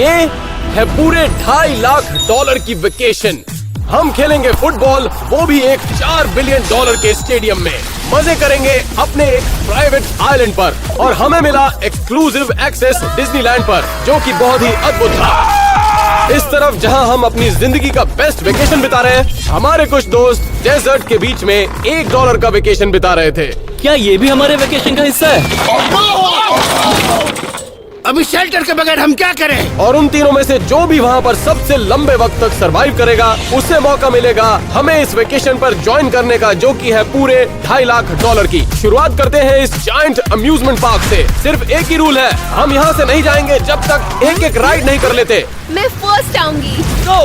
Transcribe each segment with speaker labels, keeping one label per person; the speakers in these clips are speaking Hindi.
Speaker 1: ये है पूरे $2.5 लाख की वेकेशन। हम खेलेंगे फुटबॉल, वो भी एक $4 बिलियन के स्टेडियम में। मजे करेंगे अपने एक प्राइवेट आइलैंड पर और हमें मिला एक्सक्लूसिव एक्सेस डिज्नीलैंड पर, जो कि बहुत ही अद्भुत था। इस तरफ जहां हम अपनी जिंदगी का बेस्ट वेकेशन बिता रहे हैं, हमारे कुछ दोस्त डेजर्ट के बीच में $1 का वेकेशन बिता रहे थे।
Speaker 2: क्या ये भी हमारे वेकेशन का हिस्सा है?
Speaker 3: अभी शेल्टर के बगैर हम क्या करें?
Speaker 1: और उन तीनों में से जो भी वहाँ पर सबसे लंबे वक्त तक सरवाइव करेगा, उसे मौका मिलेगा हमें इस वेकेशन पर ज्वाइन करने का, जो कि है पूरे $2.5 लाख की। शुरुआत करते हैं इस जायंट अम्यूजमेंट पार्क से। सिर्फ एक ही रूल है, हम यहाँ से नहीं जाएंगे जब तक एक एक राइड नहीं कर लेते।
Speaker 4: मैं फर्स्ट आऊंगी।
Speaker 1: Go!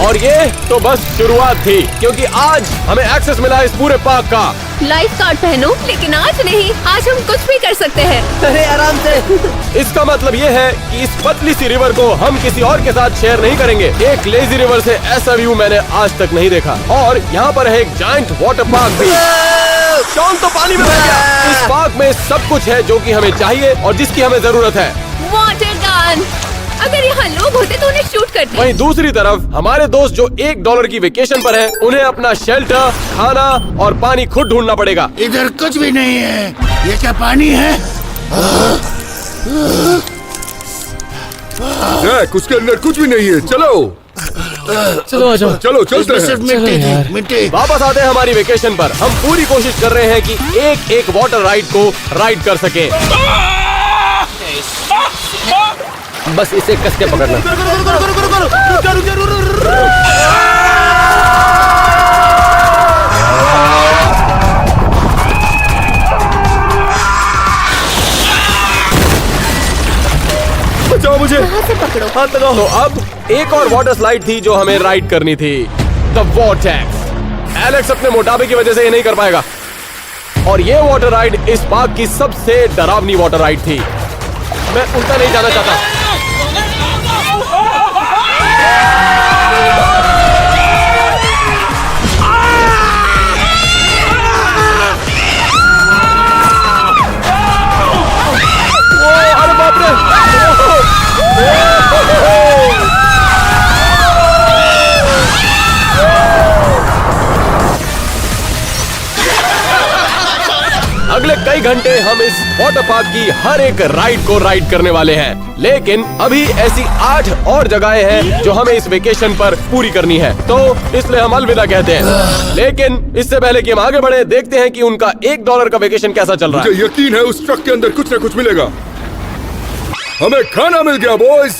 Speaker 1: और ये तो बस शुरुआत थी, क्योंकि आज हमें एक्सेस मिला इस पूरे पार्क का।
Speaker 4: लाइफ गार्ड पहनो, लेकिन आज नहीं। आज हम कुछ भी कर सकते हैं।
Speaker 2: अरे आराम से।
Speaker 1: इसका मतलब ये है कि इस पतली सी रिवर को हम किसी और के साथ शेयर नहीं करेंगे। एक लेजी रिवर से ऐसा व्यू मैंने आज तक नहीं देखा। और यहाँ पर है एक जायंट वाटर पार्क भी। शॉन तो पानी में बह गया। इस पार्क में सब कुछ है जो कि हमें चाहिए और जिसकी हमें जरूरत है।
Speaker 4: Water gun. अगर यहाँ लोग होते तो उन्हें शूट करते।
Speaker 1: वहीं दूसरी तरफ हमारे दोस्त जो $1 की वेकेशन पर हैं, उन्हें अपना शेल्टर, खाना और पानी खुद ढूंढना पड़ेगा।
Speaker 3: इधर कुछ भी नहीं है। ये क्या पानी है?
Speaker 5: जैक, उसके अंदर कुछ भी नहीं है। चलो
Speaker 2: चलो आ जाओ।
Speaker 5: चलो चलते
Speaker 3: सिर्फ
Speaker 5: हैं।
Speaker 3: मिट्टी थी, मिट्टी।
Speaker 1: वापस आते हैं हमारी वेकेशन पर। हम पूरी कोशिश कर रहे हैं कि एक एक वाटर राइड को राइड कर सके।
Speaker 2: बस इसे कस के पकड़ना।
Speaker 1: बचाओ मुझे।
Speaker 4: से पकड़ो।
Speaker 1: हाथ लगाओ। तो अब एक और वाटर स्लाइड थी जो हमें राइड करनी थी, द वॉर्टेक्स। एलेक्स अपने मोटापे की वजह से ये नहीं कर पाएगा। और ये वाटर राइड इस पार्क की सबसे डरावनी वाटर राइड थी। मैं उल्टा नहीं जाना चाहता। अरे बाप रे! अगले कई घंटे हम इस वाटर पार्क की हर एक राइड को राइड करने वाले हैं, लेकिन अभी ऐसी 8 और जगहें हैं जो हमें इस वेकेशन पर पूरी करनी है, तो इसलिए हम अलविदा कहते हैं। लेकिन इससे पहले कि हम आगे बढ़े, देखते हैं कि उनका $1 का वेकेशन कैसा चल रहा है।
Speaker 5: मुझे यकीन है उस ट्रक के अंदर कुछ न कुछ मिलेगा। हमें खाना मिल गया बॉयज।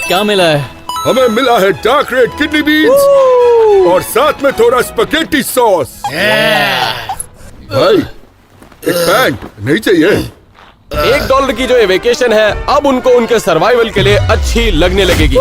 Speaker 2: क्या मिला है?
Speaker 5: हमें मिला है डार्क रेड किडनी बीन्स और साथ में थोड़ा स्पगेटी सॉस। भाई, एक पैंट नहीं चाहिए?
Speaker 1: $1 की जो ये वेकेशन है, अब उनको उनके सर्वाइवल के लिए अच्छी लगने लगेगी।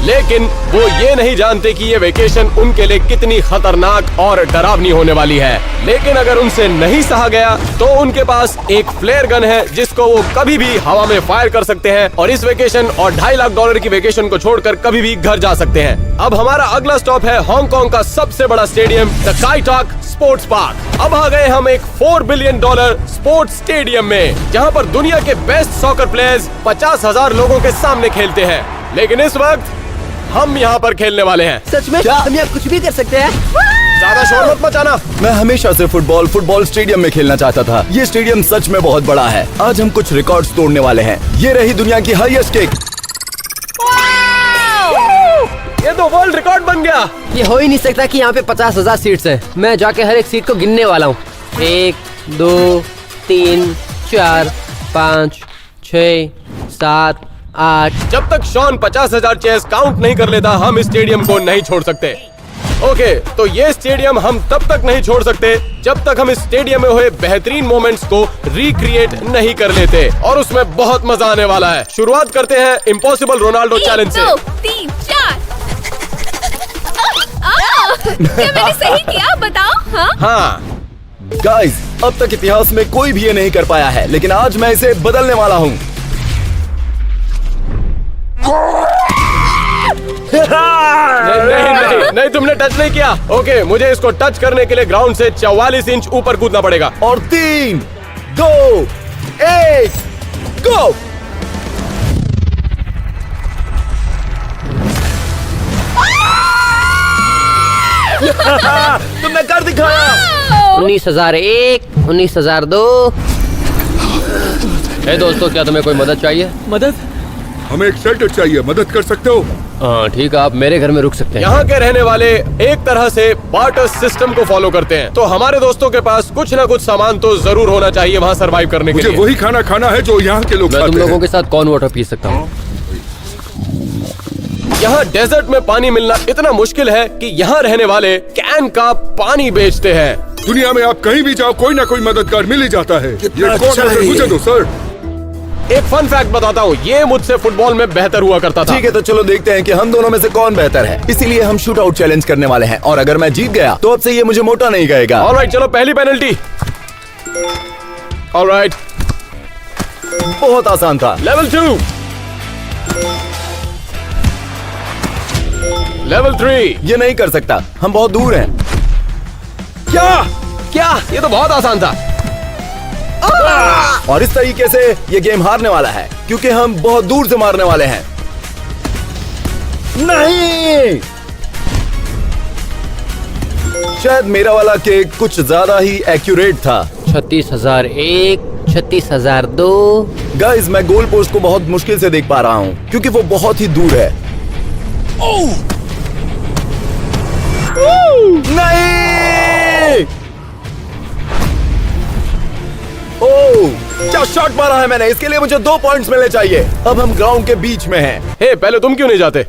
Speaker 1: लेकिन वो ये नहीं जानते कि ये वेकेशन उनके लिए कितनी खतरनाक और डरावनी होने वाली है। लेकिन अगर उनसे नहीं सहा गया तो उनके पास एक फ्लेयर गन है जिसको वो कभी भी हवा में फायर कर सकते हैं और इस वेकेशन और $2.5 लाख की वेकेशन को छोड़कर कभी भी घर जा सकते हैं। अब हमारा अगला स्टॉप है हांगकांग का सबसे बड़ा स्टेडियम, द काई टॉक स्पोर्ट्स पार्क। अब आ गए हम एक $4 बिलियन स्पोर्ट्स स्टेडियम में, जहाँ पर दुनिया के बेस्ट सॉकर प्लेयर्स 50,000 लोगों के सामने खेलते हैं। लेकिन इस वक्त हम यहाँ पर खेलने वाले हैं।
Speaker 2: सच में? हम यहाँ कुछ भी कर सकते हैं?
Speaker 1: ज्यादा शोर मत मचाना।
Speaker 6: मैं हमेशा से फुटबॉल स्टेडियम में खेलना चाहता था। ये स्टेडियम सच में बहुत बड़ा है। आज हम कुछ रिकॉर्ड्स तोड़ने वाले हैं। ये रही दुनिया की हाईएस्ट किक।
Speaker 1: ये तो वर्ल्ड रिकॉर्ड बन गया।
Speaker 2: ये हो ही नहीं सकता कि यहाँ पे 50,000 सीट्स हैं। मैं जाके हर एक सीट को गिनने वाला हूँ। 1, 2, 3, 4, 5, 6, 7, 8।
Speaker 1: जब तक शॉन 50,000 चेस काउंट नहीं कर लेता, हम इस स्टेडियम को नहीं छोड़ सकते। ओके, तो ये स्टेडियम हम तब तक नहीं छोड़ सकते जब तक हम इस स्टेडियम में हुए बेहतरीन मोमेंट्स को रिक्रिएट नहीं कर लेते, और उसमें बहुत मजा आने वाला है। शुरुआत करते हैं इम्पॉसिबल रोनाल्डो चैलेंज से।
Speaker 4: 1, 2, 3, 4। क्या मैंने सही किया? बताओ।
Speaker 1: हाँ
Speaker 6: गाइस, अब तक इतिहास में कोई भी ये नहीं कर पाया है, लेकिन आज मैं इसे बदलने वाला हूँ।
Speaker 1: नहीं, तुमने टच नहीं किया। ओके, मुझे इसको टच करने के लिए ग्राउंड से 44 इंच ऊपर कूदना पड़ेगा।
Speaker 6: और 3, 2, 1, गो। तुमने कर दिखाया।
Speaker 2: 19,001, 19,002। दोस्तों, क्या तुम्हें कोई मदद चाहिए?
Speaker 7: मदद?
Speaker 5: हमें एक शेल्टर चाहिए, मदद कर सकते हो?
Speaker 2: हाँ ठीक है, आप मेरे घर में रुक सकते हैं।
Speaker 1: यहाँ के रहने वाले एक तरह से बार्टर सिस्टम को फॉलो करते हैं, तो हमारे दोस्तों के पास कुछ ना कुछ सामान तो जरूर होना चाहिए वहाँ सरवाइव करने के
Speaker 5: मुझे
Speaker 1: लिए।
Speaker 5: वही खाना खाना है जो यहाँ के लोग
Speaker 2: मैं तुम
Speaker 5: खाते
Speaker 2: लोगों
Speaker 5: हैं।
Speaker 2: के साथ कॉर्न वाटर पी सकता हूँ।
Speaker 1: यहाँ डेजर्ट में पानी मिलना इतना मुश्किल है कि यहाँ रहने वाले कैन का पानी बेचते हैं।
Speaker 5: दुनिया में आप कहीं भी जाओ, कोई ना कोई मददगार मिल ही जाता है।
Speaker 3: कितना
Speaker 5: ये
Speaker 3: अच्छा
Speaker 5: कौन
Speaker 3: है
Speaker 5: है?
Speaker 3: ये।
Speaker 5: मुझे दो सर।
Speaker 1: एक फन फैक्ट बताता हूँ, ये मुझसे फुटबॉल में बेहतर हुआ करता था।
Speaker 6: ठीक है, तो चलो देखते हैं कि हम दोनों में से कौन बेहतर है। इसीलिए हम शूट आउट चैलेंज करने वाले हैं, और अगर मैं जीत गया तो अब से ये मुझे मोटा नहीं कहेगा।
Speaker 1: ऑलराइट, चलो पहली पेनल्टी। ऑलराइट,
Speaker 6: बहुत आसान था।
Speaker 1: Level 2, level 3।
Speaker 6: ये नहीं कर सकता, हम बहुत दूर हैं।
Speaker 1: क्या? ये तो बहुत आसान था।
Speaker 6: और इस तरीके से ये गेम हारने वाला है, क्योंकि हम बहुत दूर से मारने वाले हैं। नहीं, शायद मेरा वाला केक कुछ ज्यादा ही एक्यूरेट था।
Speaker 2: 36,001, 36,002।
Speaker 6: गाइस, मैं गोल पोस्ट को बहुत मुश्किल से देख पा रहा हूँ, क्योंकि वो बहुत ही दूर है। नहीं! ओह, क्या शॉट मारा है मैंने! इसके लिए मुझे 2 पॉइंट्स मिलने चाहिए। अब हम ग्राउंड के बीच में हैं।
Speaker 1: हे, पहले तुम क्यों नहीं जाते?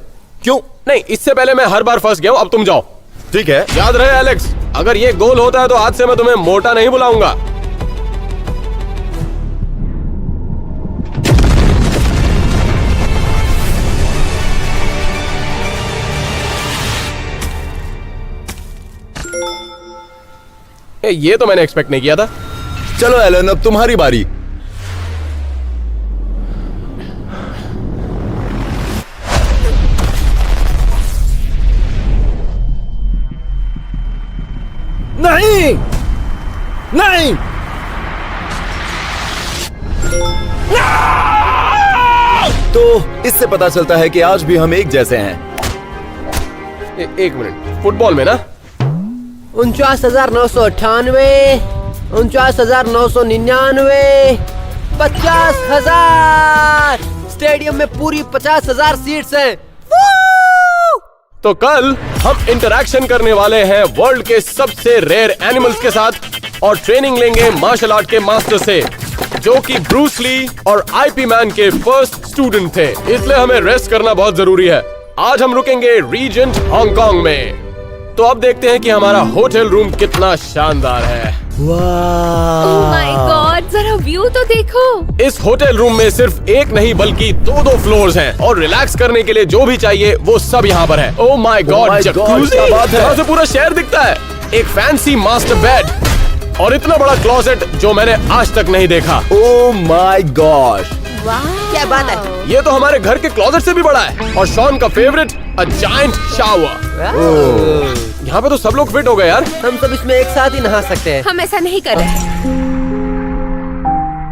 Speaker 6: क्यों?
Speaker 1: नहीं, इससे पहले मैं हर बार फंस गया हूँ, अब तुम जाओ।
Speaker 6: ठीक है।
Speaker 1: याद रहे एलेक्स, अगर ये गोल होता है तो आज से मैं तुम्हें मोटा नहीं बुलाऊंगा। ये तो मैंने एक्सपेक्ट नहीं किया था।
Speaker 6: चलो एलन, अब तुम्हारी बारी। नहीं, नहीं, तो इससे पता चलता है कि आज भी हम एक जैसे हैं।
Speaker 1: एक मिनट, फुटबॉल में ना
Speaker 2: 49,998, 49,999, 50,000। स्टेडियम में पूरी 50,000 सीट्स हैं।
Speaker 1: तो कल हम इंटरैक्शन करने वाले हैं वर्ल्ड के सबसे रेयर एनिमल्स के साथ, और ट्रेनिंग लेंगे मार्शल आर्ट के मास्टर से, जो कि ब्रूस ली और आईपी मैन के फर्स्ट स्टूडेंट थे। इसलिए हमें रेस्ट करना बहुत जरूरी है। आज हम रुकेंगे रीजेंट हांगकांग में। तो अब देखते हैं कि हमारा होटल रूम कितना शानदार है।
Speaker 4: ओह माय गॉड, जरा व्यू तो देखो।
Speaker 1: इस होटल रूम में सिर्फ एक नहीं बल्कि 2 फ्लोर्स हैं, और रिलैक्स करने के लिए जो भी चाहिए वो सब यहाँ पर है। Oh my God,
Speaker 6: my God,
Speaker 1: jacuzzi,
Speaker 6: क्या बात है।
Speaker 1: यहाँ से पूरा शहर दिखता है। एक फैंसी मास्टर बेड और इतना बड़ा क्लोसेट जो मैंने आज तक नहीं देखा।
Speaker 6: ओह माय गॉड,
Speaker 4: क्या बात है।
Speaker 1: ये तो हमारे घर के क्लोसेट से भी बड़ा है। और शॉन का फेवरेट, अ जायंट शावर। यहाँ पे तो सब लोग फिट हो गए यार।
Speaker 2: हम सब इसमें एक साथ ही नहा सकते हैं।
Speaker 4: हम ऐसा नहीं कर रहे।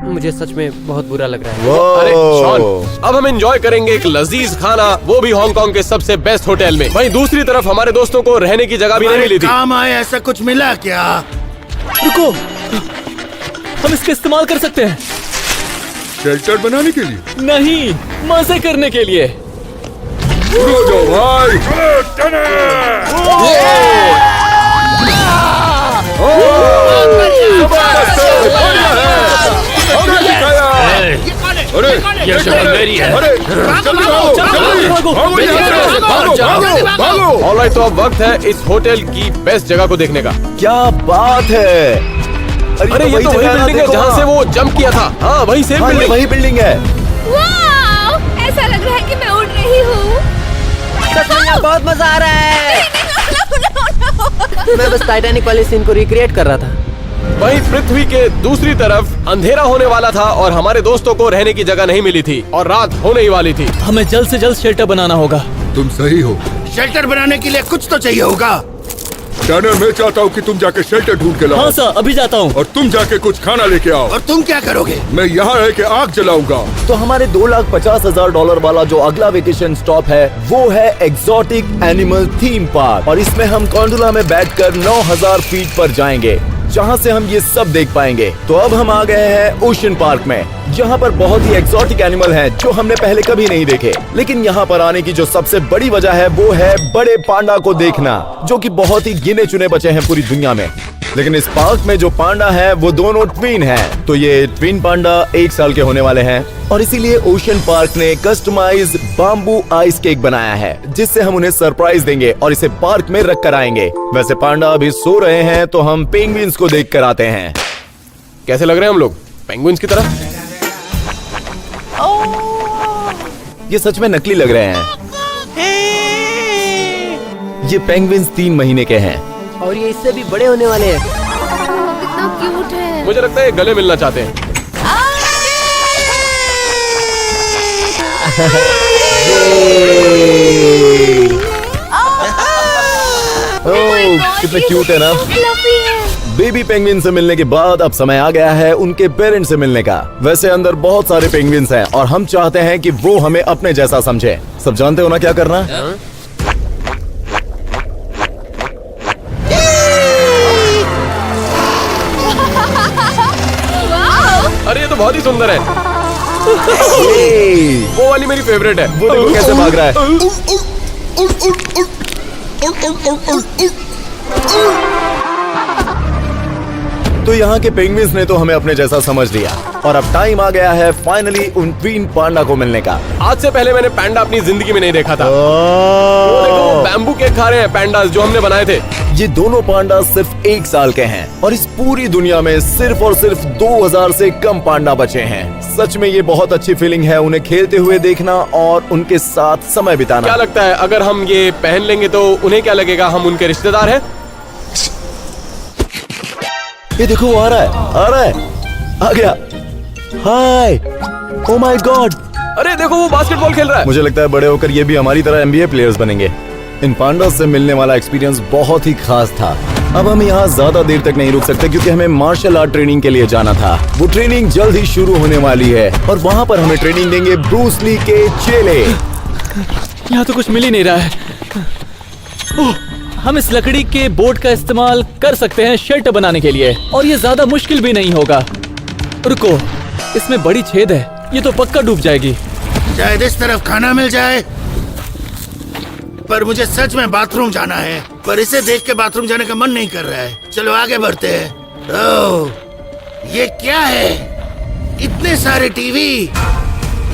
Speaker 2: मुझे सच में बहुत बुरा लग रहा है।
Speaker 1: अरे शॉन, अब हम एंजॉय करेंगे एक लजीज खाना, वो भी हांगकांग के सबसे बेस्ट होटल में। वहीं दूसरी तरफ हमारे दोस्तों को रहने की जगह भी नहीं मिली थी।
Speaker 3: काम आए ऐसा कुछ मिला क्या?
Speaker 7: रुको, हम इसका इस्तेमाल कर सकते हैं।
Speaker 5: शेल्टर बनाने के लिए?
Speaker 7: नहीं, मजे करने के लिए।
Speaker 5: शुरू हो जाओ भाई। अरे ये शक्ल मेरी है। अरे जल्दी भागो, जल्दी भागो, भागो।
Speaker 1: ऑलराइट, तो अब वक्त है इस होटल की बेस्ट जगह को देखने का।
Speaker 6: क्या बात है!
Speaker 1: अरे ये तो वही
Speaker 6: जगह
Speaker 1: बिल्डिंग है
Speaker 6: देखो
Speaker 1: जहाँ
Speaker 6: ना।
Speaker 1: से वो जंप किया था। हाँ, वही सेम
Speaker 6: हाँ, ये
Speaker 1: बिल्डिंग।
Speaker 6: वही बिल्डिंग है।
Speaker 4: वाओ, ऐसा लग रहा है कि मैं उड़ रही हूँ।
Speaker 2: सच में यहाँ बहुत मजा आ रहा है। मैं बस टाइटैनिक वाले सीन को रिक्रिएट कर रहा था।
Speaker 1: वहीं पृथ्वी के दूसरी तरफ अंधेरा होने वाला था और हमारे दोस्तों को रहने की जगह नहीं मिली थी और रात होने ही वाली थी।
Speaker 7: हमें जल्द से जल्द शेल्टर बनाना होगा।
Speaker 5: तुम सही हो
Speaker 3: शेल्टर बनाने के लिए कुछ तो चाहिए होगा।
Speaker 5: टर्नर, मैं चाहता हूँ कि तुम जाके शेल्टर ढूंढ के लाओ।
Speaker 7: हाँ सर, अभी जाता हूँ।
Speaker 5: और तुम जाके कुछ खाना लेके आओ।
Speaker 3: और तुम क्या करोगे?
Speaker 5: मैं यहाँ रह के आग जलाऊंगा।
Speaker 6: तो हमारे $2,50,000 वाला जो अगला वेकेशन स्टॉप है वो है एक्सोटिक एनिमल थीम पार्क, और इसमें हम गोंडोला में बैठकर 9,000 फीट पर जाएंगे, जहाँ से हम ये सब देख पाएंगे। तो अब हम आ गए हैं ओशन पार्क में, जहाँ पर बहुत ही एक्सोटिक एनिमल हैं जो हमने पहले कभी नहीं देखे। लेकिन यहाँ पर आने की जो सबसे बड़ी वजह है वो है बड़े पांडा को देखना, जो कि बहुत ही गिने चुने बचे हैं पूरी दुनिया में। लेकिन इस पार्क में जो पांडा है वो दोनों ट्विन हैं। तो ये ट्विन पांडा 1 साल के होने वाले हैं, और इसीलिए ओशन पार्क ने कस्टमाइज बाम्बू आइस केक बनाया है, जिससे हम उन्हें सरप्राइज देंगे और इसे पार्क में रख कर आएंगे। वैसे पांडा अभी सो रहे हैं, तो हम पेंगुइन्स को देख कर आते हैं।
Speaker 1: कैसे लग रहे हैं हम लोग? पेंगुइन्स की तरह?
Speaker 6: ये सच में नकली लग रहे हैं। ये पेंगुइन्स 3 महीने के हैं।
Speaker 2: और ये इससे भी बड़े होने वाले हैं।
Speaker 4: कितना क्यूट है।
Speaker 1: मुझे लगता है ये गले मिलना चाहते हैं।
Speaker 6: ओह, कितने क्यूट है ना। बेबी पेंगुइन से मिलने के बाद अब समय आ गया है उनके पेरेंट्स से मिलने का। वैसे अंदर बहुत सारे पेंगुइन्स हैं और हम चाहते हैं कि वो हमें अपने जैसा समझे। सब जानते हो ना क्या करना है?
Speaker 1: अरे ये तो बहुत ही सुंदर है।
Speaker 6: ये,
Speaker 1: वो वाली मेरी फेवरेट है।
Speaker 6: वो देखो कैसे भाग रहा है। तो यहाँ के पेंगुइन्स ने तो हमें अपने जैसा समझ लिया, और अब टाइम आ गया है फाइनली उन ट्विन पांडा को मिलने का।
Speaker 1: आज से पहले मैंने पैंडा अपनी जिंदगी में नहीं देखा था। वो देखो, वो बैम्बू केक खा रहे हैं पैंडास जो हमने बनाए थे।
Speaker 6: ये दोनों पांडा सिर्फ 1 साल के हैं, और इस पूरी दुनिया में सिर्फ और सिर्फ 2000 से कम पांडा बचे हैं। सच में ये बहुत अच्छी फीलिंग है उन्हें खेलते हुए देखना और उनके साथ समय बिताना।
Speaker 1: क्या लगता है अगर हम ये पहन लेंगे तो उन्हें क्या लगेगा? हम उनके रिश्तेदार हैं?
Speaker 6: ये देखो वो आ रहा है, आ गया। हाय, ओ माय गॉड।
Speaker 1: अरे देखो वो बास्केटबॉल खेल रहा है।
Speaker 6: मुझे लगता है बड़े होकर ये भी हमारी तरह NBA प्लेयर्स बनेंगे। इन पांडास से मिलने वाला एक्सपीरियंस बहुत ही खास था। अब हम यहाँ ज्यादा देर तक नहीं रुक सकते क्योंकि हमें मार्शल आर्ट ट्रेनिंग के लिए जाना था। वो ट्रेनिंग जल्द ही शुरू होने वाली है और वहाँ पर हमें ट्रेनिंग देंगे ब्रूस ली के चेले।
Speaker 7: यहाँ तो कुछ मिल ही नहीं रहा है। ओह, हम इस लकड़ी के बोर्ड का इस्तेमाल कर सकते हैं शेल्टर बनाने के लिए, और ये ज्यादा मुश्किल भी नहीं होगा। रुको, इसमें बड़ी छेद है, ये तो पक्का डूब जाएगी।
Speaker 3: शायद इस तरफ खाना मिल जाए, पर मुझे सच में बाथरूम जाना है। पर इसे देख के बाथरूम जाने का मन नहीं कर रहा है। चलो आगे बढ़ते हैं। ओह, ये क्या है? इतने सारे टीवी,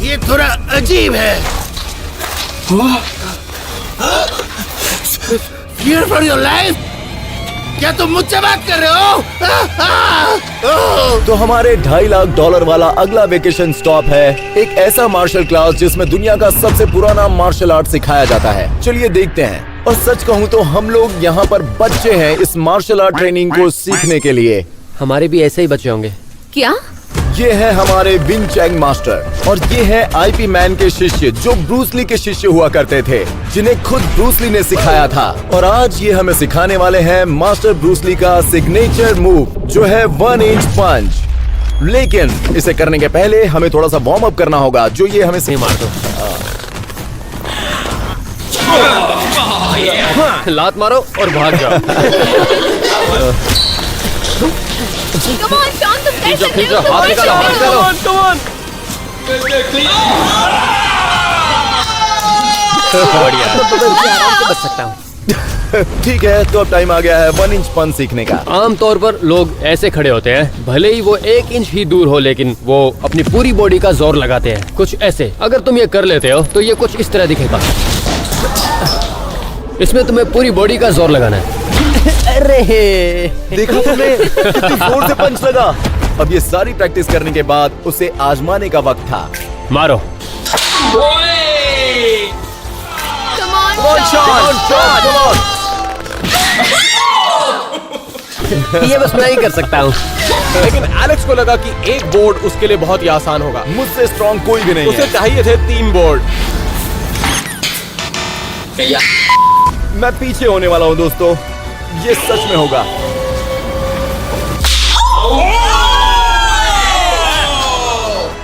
Speaker 3: ये थोड़ा अजीब है। Fear for your life? क्या तुम मुझसे बात कर रहे हो?
Speaker 6: तो हमारे $2.5 लाख वाला अगला वेकेशन स्टॉप है एक ऐसा मार्शल क्लास जिसमें दुनिया का सबसे पुराना मार्शल आर्ट सिखाया जाता है। चलिए देखते हैं। और सच कहूँ तो हम लोग यहाँ पर बच्चे हैं इस मार्शल आर्ट ट्रेनिंग को सीखने के लिए।
Speaker 2: हमारे भी ऐसे ही बच्चे होंगे।
Speaker 4: क्या?
Speaker 6: ये है हमारे विन चैंग मास्टर, और ये है IP मैन के शिष्य जो ब्रूस ली के शिष्य हुआ करते थे, जिन्हें खुद ब्रूस ली ने सिखाया था। और आज ये हमें सिखाने वाले हैं मास्टर ब्रूस ली का सिग्नेचर मूव जो है 1 इंच पंच। लेकिन इसे करने के पहले हमें थोड़ा सा वार्म अप करना होगा, जो ये हमें से मार दो।
Speaker 1: लात मारो और भाग जाओ।
Speaker 4: Come on, Sean, तुम कर सकते हो।
Speaker 1: हाथ निकालो, हाथ निकालो।
Speaker 2: आराम से बच सकता हूँ।
Speaker 6: ठीक है, तो अब टाइम आ गया है 1 इंच पंच सीखने का।
Speaker 2: आमतौर पर लोग ऐसे खड़े होते हैं, भले ही वो 1 इंच ही दूर हो, लेकिन वो अपनी पूरी बॉडी का जोर लगाते हैं, कुछ ऐसे। अगर तुम ये कर लेते हो तो ये कुछ इस तरह दिखेगा। इसमें तुम्हें पूरी बॉडी का जोर लगाना है। अरे
Speaker 6: देखा तुमने कितनी जोर से पंच लगा। अब ये सारी प्रैक्टिस करने के बाद उसे आजमाने का वक्त था।
Speaker 2: मारो।
Speaker 4: Come on, Sean.
Speaker 2: ये बस मैं ही कर सकता हूँ।
Speaker 1: लेकिन एलेक्स को लगा कि एक बोर्ड उसके लिए बहुत ही आसान होगा।
Speaker 6: मुझसे स्ट्रॉन्ग कोई भी नहीं
Speaker 1: उसे
Speaker 6: है।
Speaker 1: चाहिए थे 3 बोर्ड।
Speaker 6: मैं पीछे होने वाला हूँ दोस्तों, ये सच में होगा।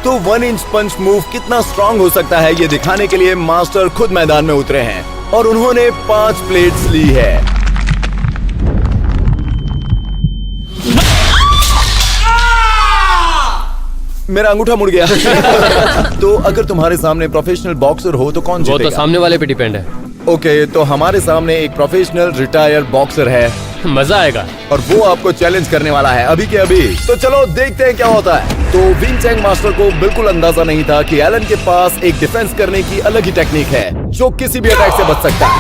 Speaker 6: तो 1 इंच पंच मूव कितना स्ट्रॉन्ग हो सकता है ये दिखाने के लिए मास्टर खुद मैदान में उतरे हैं और उन्होंने 5 प्लेट्स ली है। मेरा अंगूठा मुड़ गया। तो अगर तुम्हारे सामने प्रोफेशनल बॉक्सर हो तो कौन
Speaker 2: वो
Speaker 6: जीतेगा?
Speaker 2: तो सामने वाले पे डिपेंड है।
Speaker 6: ओके, तो हमारे सामने एक प्रोफेशनल रिटायर बॉक्सर है
Speaker 2: मजा आएगा।
Speaker 6: और वो आपको चैलेंज करने वाला है अभी के अभी। तो चलो देखते हैं क्या होता है। तो विंग चैंग मास्टर को बिल्कुल अंदाजा नहीं था कि एलन के पास एक डिफेंस करने की अलग ही टेक्निक है जो किसी भी अटैक से बच सकता है।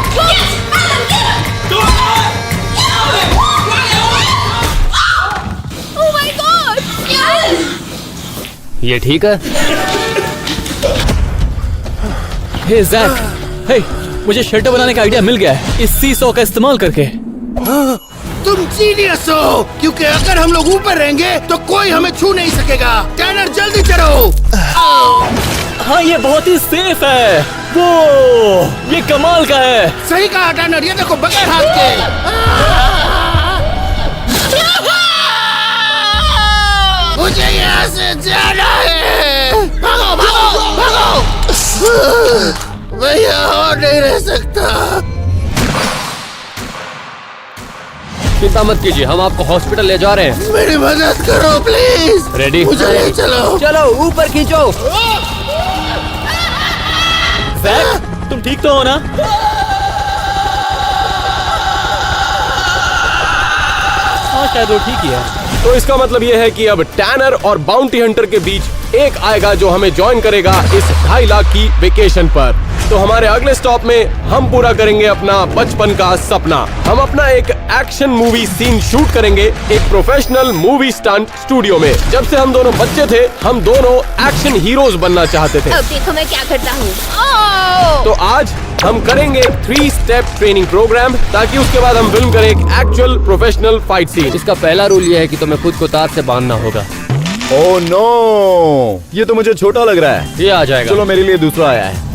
Speaker 4: Oh my God!
Speaker 2: ये ठीक है।
Speaker 7: हे जैक, हे, मुझे शेल्टर बनाने का आइडिया मिल गया है इस सीसॉ का इस्तेमाल करके।
Speaker 3: तुम जीनियस हो, क्योंकि अगर हम लोग ऊपर रहेंगे तो कोई हमें छू नहीं सकेगा। टैनर जल्दी चढ़ो।
Speaker 7: हाँ, ये बहुत ही सेफ है। वो ये कमाल का है।
Speaker 3: सही कहा टैनर, ये देखो बगैर हाथ के। मुझे यहाँ से जाना है। भागो भागो भागो। मैं यहाँ और नहीं रह सकता।
Speaker 2: चिंता मत कीजिए, हम आपको हॉस्पिटल ले जा रहे हैं।
Speaker 3: मेरी मदद करो प्लीज।
Speaker 2: रेडी?
Speaker 3: मुझे ले चलो।
Speaker 2: चलो ऊपर खींचो।
Speaker 7: जैक, तुम ठीक तो हो ना? हाँ, शायद वो ठीक ही है।
Speaker 1: तो इसका मतलब ये है कि अब टैनर और बाउंटी हंटर के बीच एक आएगा जो हमें ज्वाइन करेगा इस 2.5 लाख की वेकेशन पर। तो हमारे अगले स्टॉप में हम पूरा करेंगे अपना बचपन का सपना। हम अपना एक एक्शन मूवी सीन शूट करेंगे एक प्रोफेशनल मूवी स्टंट स्टूडियो में। जब से हम दोनों बच्चे थे, हम दोनों एक्शन हीरोज बनना चाहते थे।
Speaker 4: अब देखो मैं क्या करता हूँ।
Speaker 1: तो आज हम करेंगे 3 स्टेप ट्रेनिंग प्रोग्राम ताकि उसके बाद हम फिल्म करें एक एक्चुअल प्रोफेशनल फाइट सीन।
Speaker 2: इसका पहला रूल ये है कि तुम्हें खुद को तार से बांधना होगा।
Speaker 6: ओह नो, ये तो मुझे छोटा लग रहा है।
Speaker 2: ये आ जाएगा।
Speaker 6: चलो मेरे लिए दूसरा आया है।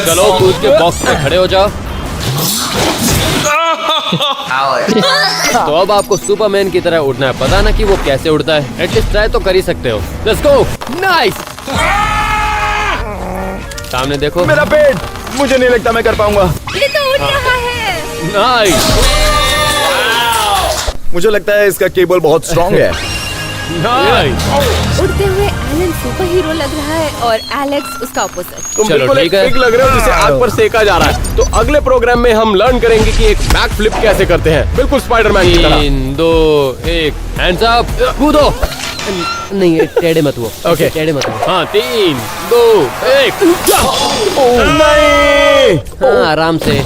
Speaker 2: चलो कूद के बॉक्स पे खड़े हो जाओ। तो अब आपको सुपरमैन की तरह उड़ना है। पता ना कि वो कैसे उड़ता है, एटलीस्ट ट्राई तो कर ही सकते हो। Let's go. नाइस। सामने देखो।
Speaker 6: मेरा पेट, मुझे नहीं लगता मैं कर पाऊंगा।
Speaker 4: ये तो उड़ रहा है।
Speaker 2: नाइस
Speaker 6: मुझे लगता है इसका केबल बहुत स्ट्रांग है।
Speaker 2: नाइस।
Speaker 4: उड़ते हुए एलन सुपर हीरो लग रहा है और एलेक्स उसका ऑपोजिट।
Speaker 1: तुम
Speaker 2: चलो,
Speaker 1: बिल्कुल एक
Speaker 2: ठीक है।
Speaker 1: पिग लग रहे हो जिसे आग पर सेका जा रहा है। तो अगले प्रोग्राम में हम लर्न करेंगे कि एक बैक फ्लिप कैसे करते हैं, बिल्कुल स्पाइडरमैन की तरह।
Speaker 2: 3 2 1 हैंड्स अप। कूदो। नहीं, ये टेढ़े मत हुओ।
Speaker 1: ओके।
Speaker 2: टेढ़े मत हुओ। हाँ 3 2 1
Speaker 6: नहीं,
Speaker 2: हाँ आराम से।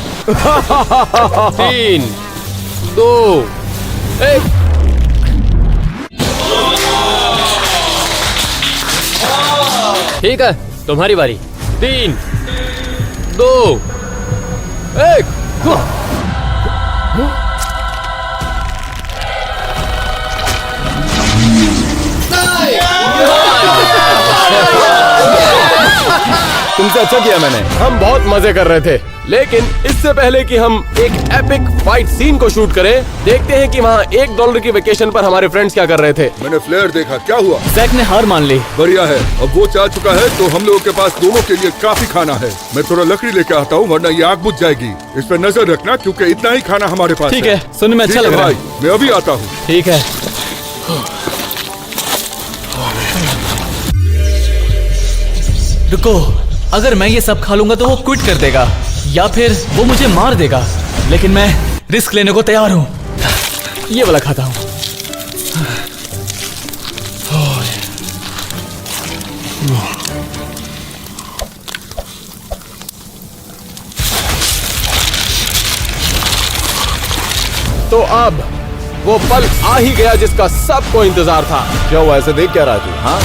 Speaker 2: 3 2 1। ठीक है, तुम्हारी बारी। 3 2 1।
Speaker 6: तुमसे अच्छा किया मैंने।
Speaker 1: हम बहुत मजे कर रहे थे, लेकिन इससे पहले कि हम एक एपिक फाइट सीन को शूट करें, देखते हैं कि वहाँ $1 की वेकेशन पर हमारे फ्रेंड्स क्या कर रहे थे।
Speaker 5: मैंने फ्लेयर देखा, क्या हुआ?
Speaker 7: जैक ने हार मान ली।
Speaker 5: बढ़िया है, अब वो जा चुका है तो हम लोगों के पास दोनों के लिए काफी खाना है। मैं थोड़ा लकड़ी लेके आता हूँ वरना ये आग बुझ जाएगी। इस पर नजर रखना क्योंकि इतना ही खाना हमारे पास
Speaker 7: ठीक है, सुनने में अच्छा
Speaker 5: ठीक है
Speaker 7: लग रहा है।
Speaker 5: भाई, मैं अभी आता हूँ।
Speaker 7: ठीक है। रुको, अगर मैं ये सब खा लूंगा तो वो क्विट कर देगा या फिर वो मुझे मार देगा, लेकिन मैं रिस्क लेने को तैयार हूँ। ये वाला खाता हूँ।
Speaker 1: तो अब वो पल आ ही गया जिसका सबको इंतजार था।
Speaker 6: क्या हुआ, ऐसे देख क्या रहा तू? हाँ,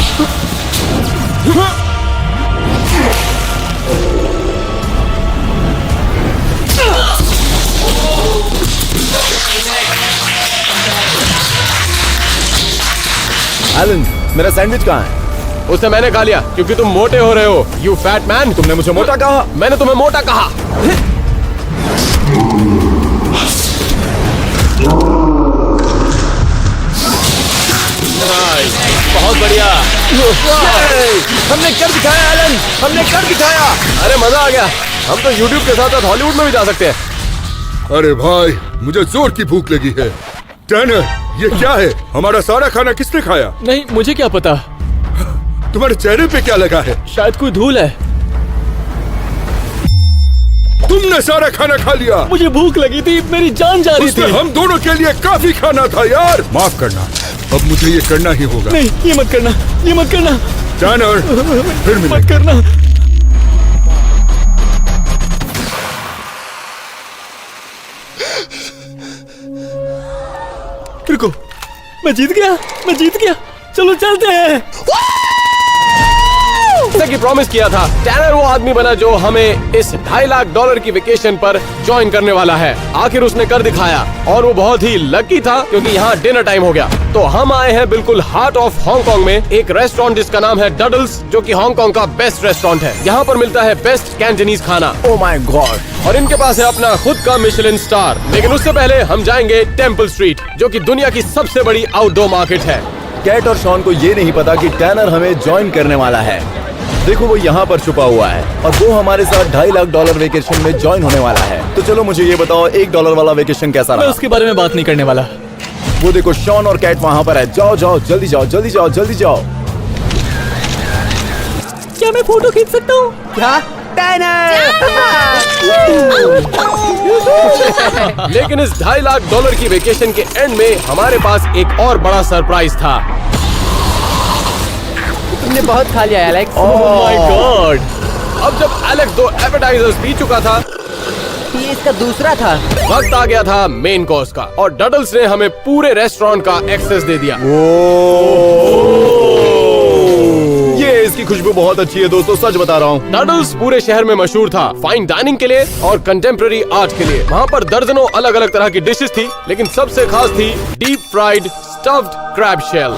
Speaker 6: एलन, मेरा सैंडविच कहाँ है?
Speaker 1: उसे मैंने खा लिया क्योंकि तुम मोटे हो रहे हो, यू फैट मैन।
Speaker 6: तुमने मुझे मोटा कहा।
Speaker 1: मैंने तुम्हें मोटा कहा। बहुत बढ़िया।
Speaker 6: हमने कर दिखाया एलन, हमने कर दिखाया।
Speaker 1: अरे मजा आ गया। हम तो YouTube के साथ साथ हॉलीवुड में भी जा सकते हैं।
Speaker 5: अरे भाई, मुझे जोर की भूख लगी है। टैनर, ये क्या है? हमारा सारा खाना किसने खाया?
Speaker 7: नहीं, मुझे क्या पता।
Speaker 5: तुम्हारे चेहरे पे क्या लगा है?
Speaker 7: शायद कोई धूल है।
Speaker 5: तुमने सारा खाना खा लिया।
Speaker 7: मुझे भूख लगी थी, मेरी जान जा रही
Speaker 5: उसमें
Speaker 7: थी।
Speaker 5: हम दोनों के लिए काफी खाना था यार। माफ करना, अब मुझे ये करना ही होगा।
Speaker 7: नहीं, ये मत करना, ये मत करना,
Speaker 5: टैनर, फिर
Speaker 7: मत
Speaker 5: मिलेंगे।
Speaker 7: करना। रुको, मैं जीत गया, मैं जीत गया। चलो चलते हैं।
Speaker 1: जैसा कि प्रॉमिस किया था, टैनर वो आदमी बना जो हमें इस $2.5 लाख की वेकेशन पर ज्वाइन करने वाला है। आखिर उसने कर दिखाया और वो बहुत ही लकी था क्योंकि यहाँ डिनर टाइम हो गया। तो हम आए हैं बिल्कुल हार्ट ऑफ हांगकांग में एक रेस्टोरेंट जिसका नाम है डडल्स, जो कि हांगकांग का बेस्ट रेस्टोरेंट है। यहाँ पर मिलता है बेस्ट कैंटनीज खाना।
Speaker 6: Oh my God.
Speaker 1: और इनके पास है अपना खुद का मिशेलिन स्टार। लेकिन उससे पहले हम जाएंगे टेम्पल स्ट्रीट, जो कि दुनिया की सबसे बड़ी आउटडोर मार्केट है।
Speaker 6: कैट और शॉन को ये नहीं पता कि टैनर हमें ज्वाइन करने वाला है। देखो, वो यहाँ पर छुपा हुआ है और वो हमारे साथ $2.5 लाख वेकेशन में ज्वाइन होने वाला है। तो चलो मुझे ये बताओ, $1 वाला वेकेशन कैसा
Speaker 7: मैं
Speaker 6: रहा?
Speaker 7: उसके बारे में बात नहीं करने वाला।
Speaker 6: वो देखो, शॉन और कैट वहाँ पर है। जाओ जाओ, जल्दी जाओ, जल्दी जाओ, जल्दी जाओ।
Speaker 7: क्या मैं फोटो खींच सकता हूँ?
Speaker 2: क्या?
Speaker 1: लेकिन इस $2.5 लाख की वेकेशन के एंड में हमारे पास एक और बड़ा सरप्राइज था।
Speaker 2: तुमने बहुत खा लिया एलेक्स।
Speaker 7: Oh my God.
Speaker 1: अब जब एलेक्स 2 एपेटाइजर्स पी चुका था,
Speaker 2: ये इसका दूसरा था।
Speaker 1: वक्त आ गया था मेन कोर्स का और डडल्स ने हमें पूरे रेस्टोरेंट का एक्सेस दे दिया।
Speaker 6: ये इसकी खुशबू बहुत अच्छी है दोस्तों, सच बता रहा हूँ।
Speaker 1: डडल्स पूरे शहर में मशहूर था फाइन डाइनिंग के लिए और कंटेम्प्रेरी आर्ट के लिए। वहाँ पर दर्जनों अलग अलग तरह की डिशेस थी, लेकिन सबसे खास थी deep fried stuffed crab shell.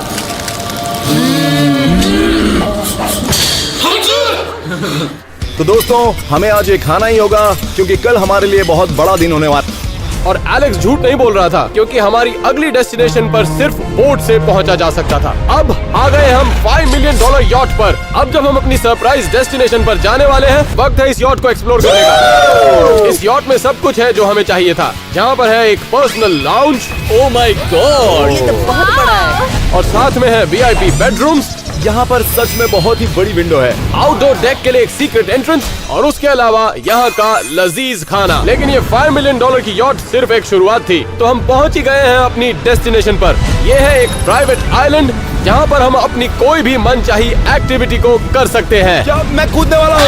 Speaker 6: तो दोस्तों, हमें आज ये खाना ही होगा क्योंकि कल हमारे लिए बहुत बड़ा दिन होने वाला।
Speaker 1: और एलेक्स झूठ नहीं बोल रहा था क्योंकि हमारी अगली डेस्टिनेशन पर सिर्फ बोट से पहुंचा जा सकता था। अब आ गए हम $5 मिलियन यॉट पर। अब जब हम अपनी सरप्राइज डेस्टिनेशन पर जाने वाले हैं, वक्त है इस यॉट को एक्सप्लोर करने का। इस यॉट में सब कुछ है जो हमें चाहिए था। यहाँ पर है एक personal lounge,
Speaker 7: oh my God.
Speaker 2: ये तो बहुत बड़ा है।
Speaker 1: और साथ में है VIP बेडरूम्स।
Speaker 6: यहाँ पर सच में बहुत ही बड़ी विंडो है।
Speaker 1: आउटडोर डेक के लिए एक सीक्रेट एंट्रेंस और उसके अलावा यहाँ का लजीज खाना। लेकिन ये $5 मिलियन की यॉट सिर्फ एक शुरुआत थी। तो हम पहुँच ही गए हैं अपनी डेस्टिनेशन पर। ये है एक प्राइवेट आइलैंड जहाँ पर हम अपनी कोई भी मनचाही एक्टिविटी को कर सकते हैं।
Speaker 6: क्या मैं कूदने वाला हूँ?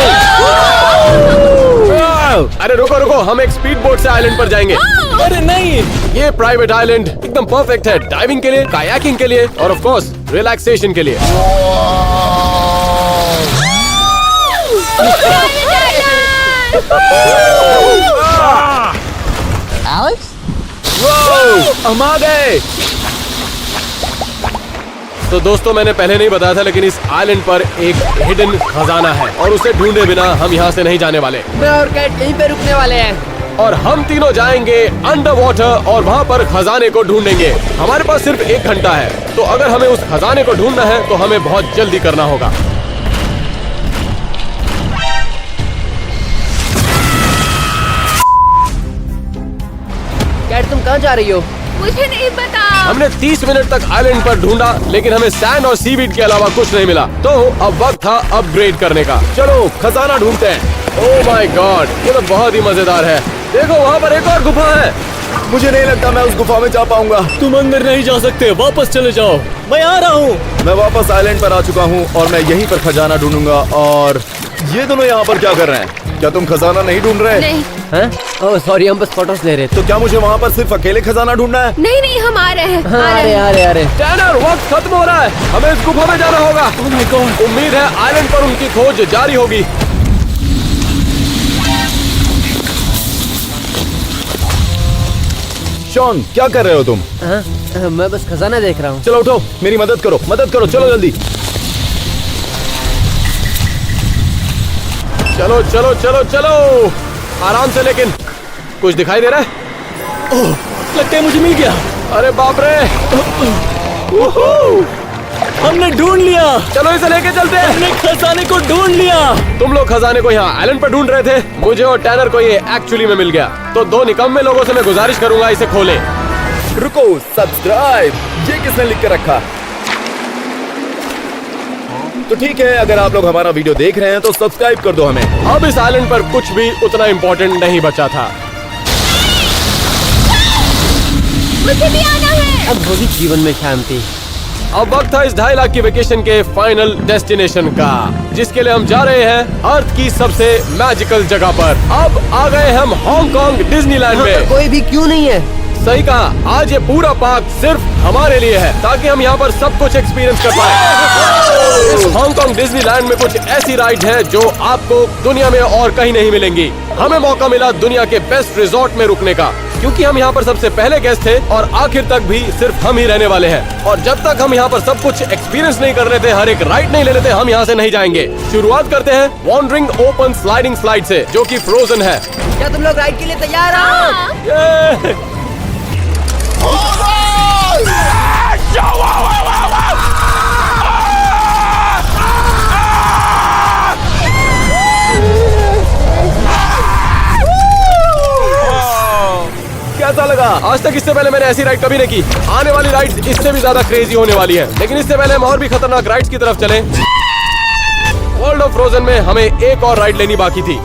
Speaker 1: अरे रुको रुको, हम एक स्पीड बोट से आइलैंड पर जाएंगे।
Speaker 7: अरे नहीं।
Speaker 1: ये प्राइवेट आइलैंड एकदम परफेक्ट है डाइविंग के लिए, कायाकिंग के लिए और ऑफ कोर्स रिलैक्सेशन के लिए।
Speaker 6: हम आ गए।
Speaker 1: तो दोस्तों, मैंने पहले नहीं बताया था, लेकिन इस आइलैंड पर एक हिडन खजाना है और उसे ढूंढे बिना हम यहाँ से नहीं जाने वाले।
Speaker 2: मैं और कैट यहीं पे रुकने वाले हैं।
Speaker 1: और हम तीनों जाएंगे अंडर वाटर और वहाँ पर खजाने को ढूंढेंगे। हमारे पास सिर्फ 1 घंटा है, तो अगर हमें उस खजाने को ढूंढना है तो हमें बहुत जल्दी करना होगा।
Speaker 2: कैट, तुम कहाँ जा रही हो?
Speaker 4: मुझे नहीं पता।
Speaker 1: हमने 30 मिनट तक आइलैंड पर ढूंढा, लेकिन हमें सैंड और सीवीड के अलावा कुछ नहीं मिला। तो अब वक्त था अपग्रेड करने का।
Speaker 6: चलो खजाना ढूंढते हैं।
Speaker 1: ओह माय गॉड, ये तो बहुत ही मजेदार है। देखो, वहाँ पर एक और गुफा है।
Speaker 6: मुझे नहीं लगता मैं उस गुफा में जा पाऊंगा।
Speaker 7: तुम अंदर नहीं जा सकते, वापस चले जाओ। मैं आ रहा हूँ।
Speaker 6: मैं वापस आइलैंड पर आ चुका हूँ और मैं यहीं पर खजाना ढूंढूंगा। और ये दोनों यहाँ पर क्या कर रहे हैं? क्या तुम खजाना नहीं ढूंढ रहे?
Speaker 4: नहीं
Speaker 2: हाँ? ओह सॉरी, हम बस फोटोज ले रहे थे।
Speaker 6: तो क्या मुझे वहाँ पर सिर्फ अकेले खजाना ढूंढना है?
Speaker 4: नहीं नहीं, हम आ रहे हैं।
Speaker 2: हाँ,
Speaker 4: आ रहे
Speaker 2: अरे
Speaker 4: हैं।
Speaker 2: अरे अरे
Speaker 1: टैनर, वक्त खत्म हो रहा है, हमें इस गुफा में जाना होगा।
Speaker 7: Oh my God.
Speaker 1: उम्मीद है आइलैंड पर उनकी खोज जारी होगी।
Speaker 6: शॉन, क्या कर रहे हो तुम?
Speaker 2: हाँ? मैं बस खजाना देख रहा हूँ।
Speaker 6: चलो उठो, मेरी मदद करो, चलो जल्दी।
Speaker 1: चलो चलो चलो चलो, आराम से, लेकिन कुछ दिखाई दे रहा है?
Speaker 7: ओह, लगता है मुझे मिल गया।
Speaker 1: अरे बाप रे,
Speaker 7: हमने ढूंढ लिया।
Speaker 1: चलो इसे लेके चलते हैं।
Speaker 7: हमने खजाने को ढूंढ लिया।
Speaker 1: तुम लोग खजाने को यहाँ आइलैंड पर ढूंढ रहे थे, मुझे और टैनर को ये एक्चुअली में मिल गया। तो दो निकम्मे लोगों से मैं गुजारिश करूंगा इसे खोले।
Speaker 6: रुको, सब्सक्राइब, ये किसने लिख कर रखा? तो ठीक है, अगर आप लोग हमारा वीडियो देख रहे हैं तो सब्सक्राइब कर दो हमें।
Speaker 1: अब इस आइलैंड पर कुछ भी उतना इम्पोर्टेंट नहीं बचा था।
Speaker 4: मुझे भी आना है।
Speaker 2: अब होगी जीवन में शांति।
Speaker 1: अब वक्त था इस 2.5 लाख की वेकेशन के फाइनल डेस्टिनेशन का, जिसके लिए हम जा रहे हैं अर्थ की सबसे मैजिकल जगह पर। अब आ गए हम हांगकांग डिज्नीलैंड
Speaker 2: यहाँ पर
Speaker 1: में।
Speaker 2: कोई भी क्यों नहीं है?
Speaker 1: सही कहा, आज ये पूरा पार्क सिर्फ हमारे लिए है, ताकि हम यहाँ पर सब कुछ एक्सपीरियंस कर पाए। इस हांगकांग डिज्नीलैंड में कुछ ऐसी राइड है जो आपको दुनिया में और कहीं नहीं मिलेंगी। हमें मौका मिला दुनिया के बेस्ट रिजॉर्ट में रुकने का, क्योंकि हम यहाँ पर सबसे पहले गेस्ट थे और आखिर तक भी सिर्फ हम ही रहने वाले हैं। और जब तक हम यहाँ पर सब कुछ एक्सपीरियंस नहीं कर लेते, हर एक राइड नहीं ले लेते, हम यहाँ से नहीं जाएंगे। शुरुआत करते हैं वॉन्डरिंग ओपन स्लाइडिंग स्लाइड से, जो कि फ्रोजन है।
Speaker 2: क्या तुम लोग राइड के लिए तैयार हो?
Speaker 4: हाँ।
Speaker 1: ये!
Speaker 6: कैसा लगा?
Speaker 1: आज तक इससे पहले मैंने ऐसी राइड कभी नहीं की। आने वाली राइड्स इससे भी ज्यादा क्रेजी होने वाली है, लेकिन इससे पहले हम और भी खतरनाक राइड्स की तरफ चलें। वर्ल्ड ऑफ फ्रोजन में हमें एक और राइड लेनी बाकी थी।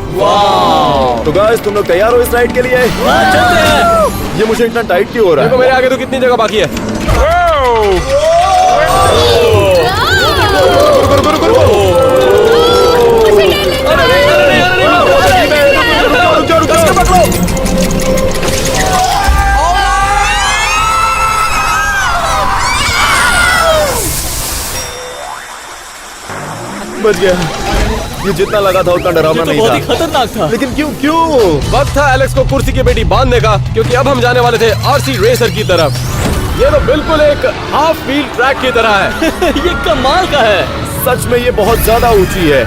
Speaker 6: तो गाइस, तुम लोग तैयार हो इस राइड के लिए?
Speaker 7: चलते हैं।
Speaker 6: ये मुझे इतना टाइट क्यों हो रहा
Speaker 1: देखो
Speaker 6: है?
Speaker 1: मेरे आगे तो कितनी जगह बाकी है।
Speaker 6: बच गया। ये जितना लगा था उतना डरावना
Speaker 7: ये तो
Speaker 6: नहीं
Speaker 7: बहुत ही
Speaker 6: था।
Speaker 7: खतरनाक था।
Speaker 6: लेकिन क्यों?
Speaker 1: वक्त था एलेक्स को कुर्सी की बेटी बांधने का, क्योंकि अब हम जाने वाले थे आरसी रेसर की तरफ। ये तो बिल्कुल एक हाफ व्हील ट्रैक की तरह है।
Speaker 7: ये कमाल का है।
Speaker 6: सच में ये बहुत ज्यादा ऊंची है।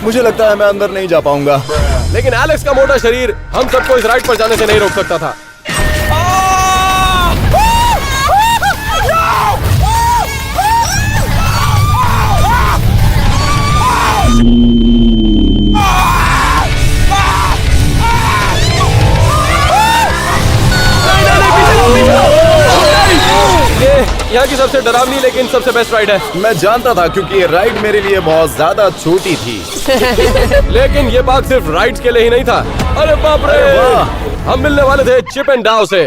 Speaker 6: मुझे लगता है मैं अंदर नहीं जा पाऊंगा।
Speaker 1: लेकिन एलेक्स का मोटा शरीर हम सबको इस राइड पर जाने से नहीं रोक सकता था। यहाँ की सबसे डरावनी लेकिन सबसे बेस्ट राइड है।
Speaker 6: मैं जानता था, क्योंकि ये राइड मेरे लिए बहुत ज्यादा छोटी थी।
Speaker 1: लेकिन ये पार्क सिर्फ राइड्स के लिए ही नहीं था। अरे बाप रे,
Speaker 6: वाह।
Speaker 1: हम मिलने वाले थे चिप एंड डाव से।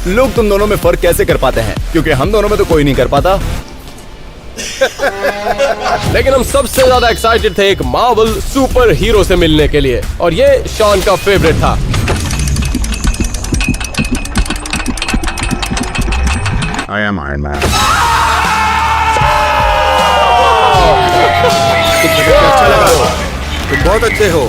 Speaker 6: लोग तुम दोनों में फर्क कैसे कर पाते हैं? क्योंकि हम दोनों में तो कोई नहीं कर पाता।
Speaker 1: लेकिन हम सबसे ज्यादा एक्साइटेड थे एक मार्वल सुपर हीरो से मिलने के लिए, और ये शॉन का फेवरेट था।
Speaker 8: I am Iron Man.
Speaker 5: अच्छा लगा, तुम बहुत अच्छे हो।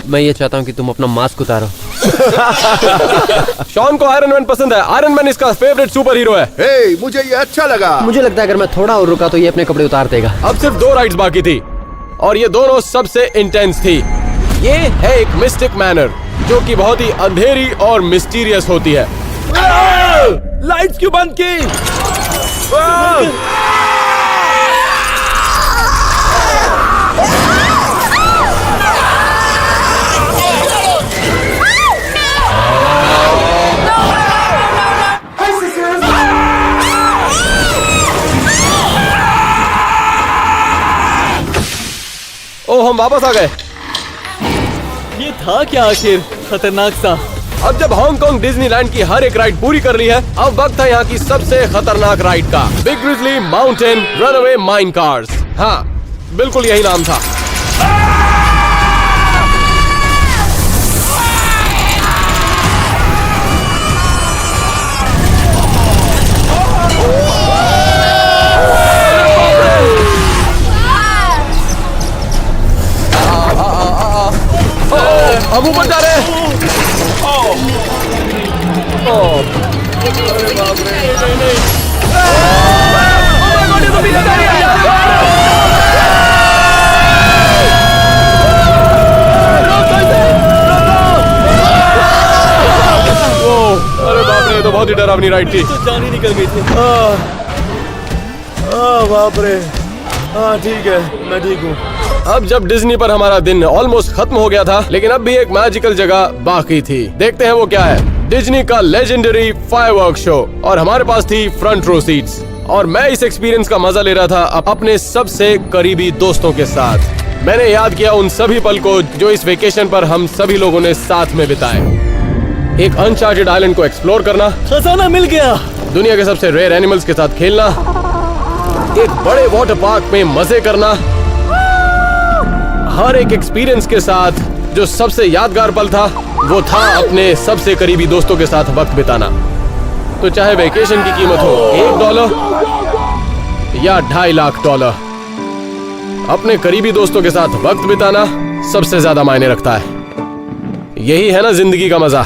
Speaker 2: मैं ये चाहता हूँ कि तुम अपना मास्क उतारो।
Speaker 1: शॉन को आयरन मैन पसंद है। आयरन मैन इसका फेवरेट सुपर हीरो है।
Speaker 5: हे, मुझे ये अच्छा लगा।
Speaker 2: मुझे लगता है अगर मैं थोड़ा और रुका तो ये अपने कपड़े उतार देगा।
Speaker 1: अब सिर्फ 2 राइड्स बाकी थी, और ये दोनों सबसे इंटेंस थी। ये है एक मिस्टिक मैनर, जो कि बहुत ही अंधेरी और मिस्टीरियस होती है।
Speaker 6: लाइट्स क्यों बंद की?
Speaker 1: ओ, हम वापस आ गए।
Speaker 7: ये था क्या आखिर? खतरनाक सा।
Speaker 1: अब जब हांगकांग डिज्नीलैंड की हर एक राइड पूरी कर ली है, अब वक्त है यहाँ की सबसे खतरनाक राइड का। Big grizzly mountain runaway mine cars. हाँ, बिल्कुल यही नाम था। अरे बाप रे, नहीं, नहीं। अरे बाप रे, ये तो बहुत ही डरावनी राइड थी।
Speaker 7: तो जान ही निकल गई थी।
Speaker 6: बाप रे। हाँ ठीक है, मैं ठीक हूँ।
Speaker 1: अब जब डिज्नी पर हमारा दिन ऑलमोस्ट खत्म हो गया था, लेकिन अब भी एक मैजिकल जगह बाकी थी। देखते हैं वो क्या है। डिज्नी का लेजेंडरी फायरवर्क शो, और हमारे पास थी फ्रंट रो सीट्स। और मैं इस एक्सपीरियंस का मजा ले रहा था अपने सबसे करीबी दोस्तों के साथ। मैंने याद किया उन सभी पल को जो इस वेकेशन पर हम सभी लोगों ने साथ में बिताए। एक अनचार्टेड आइलैंड को एक्सप्लोर करना,
Speaker 7: खजाना मिल गया।
Speaker 1: दुनिया के सबसे रेयर एनिमल्स के साथ खेलना, एक बड़े वाटर पार्क में मजे करना, हर एक एक्सपीरियंस के साथ जो सबसे यादगार पल था वो था अपने सबसे करीबी दोस्तों के साथ वक्त बिताना। तो चाहे वेकेशन की कीमत हो $1 या $2.5 लाख, अपने करीबी दोस्तों के साथ वक्त बिताना सबसे ज्यादा मायने रखता है। यही है ना जिंदगी का मजा।